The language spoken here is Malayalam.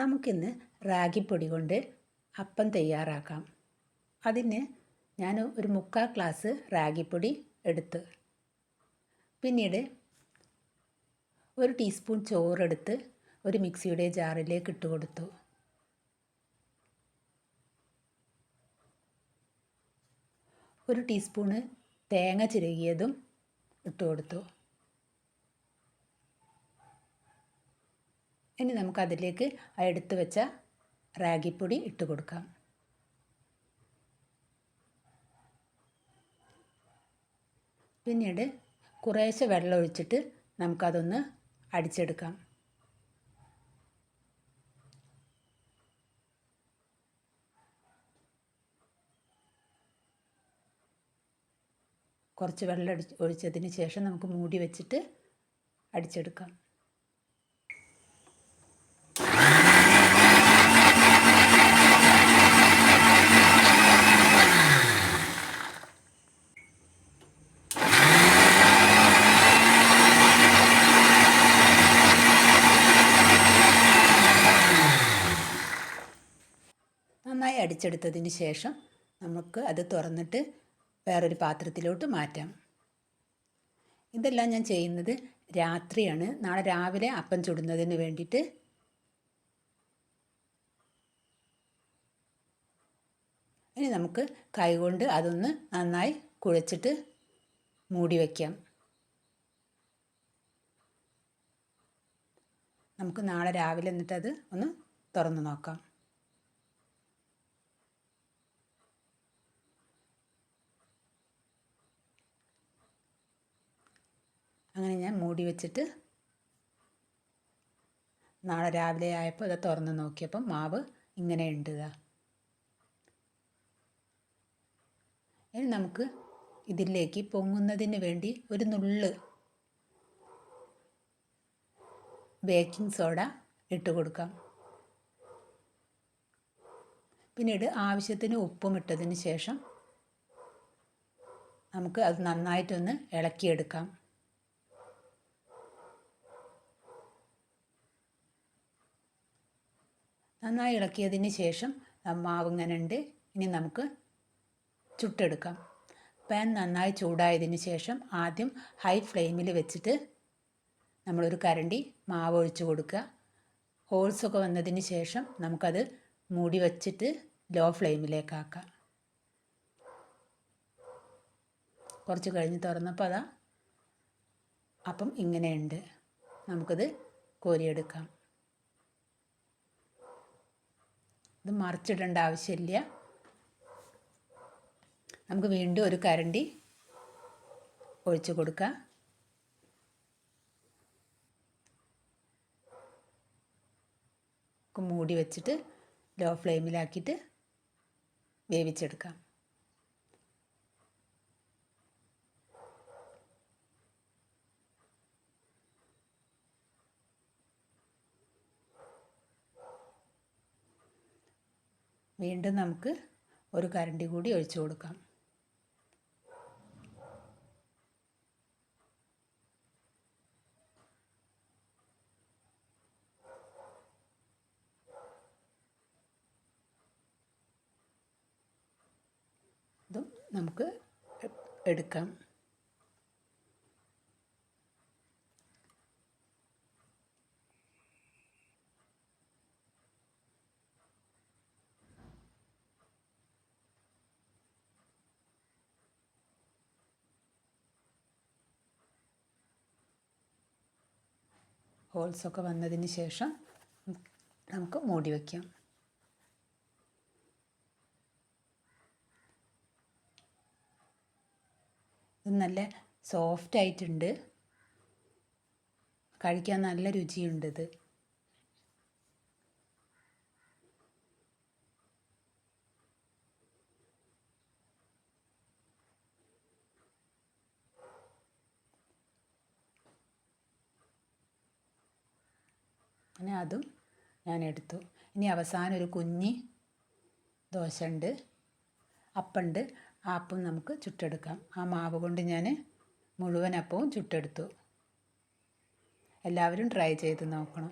നമുക്കിന്ന് റാഗിപ്പൊടി കൊണ്ട് അപ്പം തയ്യാറാക്കാം. അതിന് ഞാൻ ഒരു 3/4 ഗ്ലാസ് റാഗിപ്പൊടി എടുത്ത്, പിന്നീട് 1 ടീസ്പൂൺ ചോറെടുത്ത് ഒരു മിക്സിയുടെ ജാറിലേക്ക് ഇട്ട് കൊടുത്തു. ഒരു ടീസ്പൂണ് തേങ്ങ ചിരകിയതും ഇട്ട് കൊടുത്തു. ഇനി നമുക്കതിലേക്ക് എടുത്ത് വെച്ച റാഗിപ്പൊടി ഇട്ട് കൊടുക്കാം. പിന്നീട് കുറേശ്ശെ വെള്ളം ഒഴിച്ചിട്ട് നമുക്കതൊന്ന് അടിച്ചെടുക്കാം. കുറച്ച് വെള്ളം ഒഴിച്ചതിന് ശേഷം നമുക്ക് മൂടി വെച്ചിട്ട് അടിച്ചെടുക്കാം. നന്നായി അടിച്ചെടുത്തതിന് ശേഷം നമുക്ക് അത് തുറന്നിട്ട് വേറൊരു പാത്രത്തിലോട്ട് മാറ്റാം. ഇതെല്ലാം ഞാൻ ചെയ്യുന്നത് രാത്രിയാണ്, നാളെ രാവിലെ അപ്പം ചുടുന്നതിന് വേണ്ടിയിട്ട്. ഇനി നമുക്ക് കൈകൊണ്ട് അതൊന്ന് നന്നായി കുഴച്ചിട്ട് മൂടി വയ്ക്കാം. നമുക്ക് നാളെ രാവിലെ എന്നിട്ടത് ഒന്ന് തുറന്ന് നോക്കാം. അങ്ങനെ ഞാൻ മൂടി വെച്ചിട്ട് നാളെ രാവിലെ ആയപ്പോൾ അത് തുറന്ന് നോക്കിയപ്പം മാവ് ഇങ്ങനെ ഉണ്ട്. ഇനി നമുക്ക് ഇതിലേക്ക് പൊങ്ങുന്നതിന് വേണ്ടി ഒരു നുള്ള് ബേക്കിംഗ് സോഡ ഇട്ട് കൊടുക്കാം. പിന്നീട് ആവശ്യത്തിന് ഉപ്പും ഇട്ടതിന് ശേഷം നമുക്ക് അത് നന്നായിട്ടൊന്ന് ഇളക്കിയെടുക്കാം. നന്നായി ഇളക്കിയതിന് ശേഷം മാവ് ഇങ്ങനെ ഉണ്ട്. ഇനി നമുക്ക് ചുട്ടെടുക്കാം. പാൻ നന്നായി ചൂടായതിന് ശേഷം ആദ്യം ഹൈ ഫ്ലെയിമിൽ വെച്ചിട്ട് നമ്മളൊരു കരണ്ടി മാവ് ഒഴിച്ച് കൊടുക്കുക. ഹോൾസൊക്കെ വന്നതിന് ശേഷം നമുക്കത് മൂടി വച്ചിട്ട് ലോ ഫ്ലെയിമിലേക്കാക്കാം. കുറച്ച് കഴിഞ്ഞ് തുറന്നപ്പോൾ അതാ അപ്പം ഇങ്ങനെയുണ്ട്. നമുക്കത് കോരിയെടുക്കാം. ഇത് മറിച്ചിടേണ്ട ആവശ്യമില്ല. നമുക്ക് വീണ്ടും ഒരു കരണ്ടി ഒഴിച്ച് കൊടുക്കാം. മൂടി വെച്ചിട്ട് ലോ ഫ്ലെയിമിലാക്കിയിട്ട് വേവിച്ചെടുക്കാം. വീണ്ടും നമുക്ക് ഒരു കരണ്ടി കൂടി ഒഴിച്ചു കൊടുക്കാം. ഇതും നമുക്ക് എടുക്കാം. ഹോൾസൊക്കെ വന്നതിന് ശേഷം നമുക്ക് മൂടി വയ്ക്കാം. ഇത് നല്ല സോഫ്റ്റ് ആയിട്ടുണ്ട്. കഴിക്കാൻ നല്ല രുചിയുണ്ട്. ഇത് അങ്ങനെ അതും ഞാൻ എടുത്തു. ഇനി അവസാനം ഒരു കുഞ്ഞി ദോശ ഉണ്ട്, അപ്പമുണ്ട്. ആ അപ്പം നമുക്ക് ചുട്ടെടുക്കാം. ആ മാവ് കൊണ്ട് ഞാൻ മുഴുവൻ അപ്പവും ചുട്ടെടുത്തു. എല്ലാവരും ട്രൈ ചെയ്ത് നോക്കണം.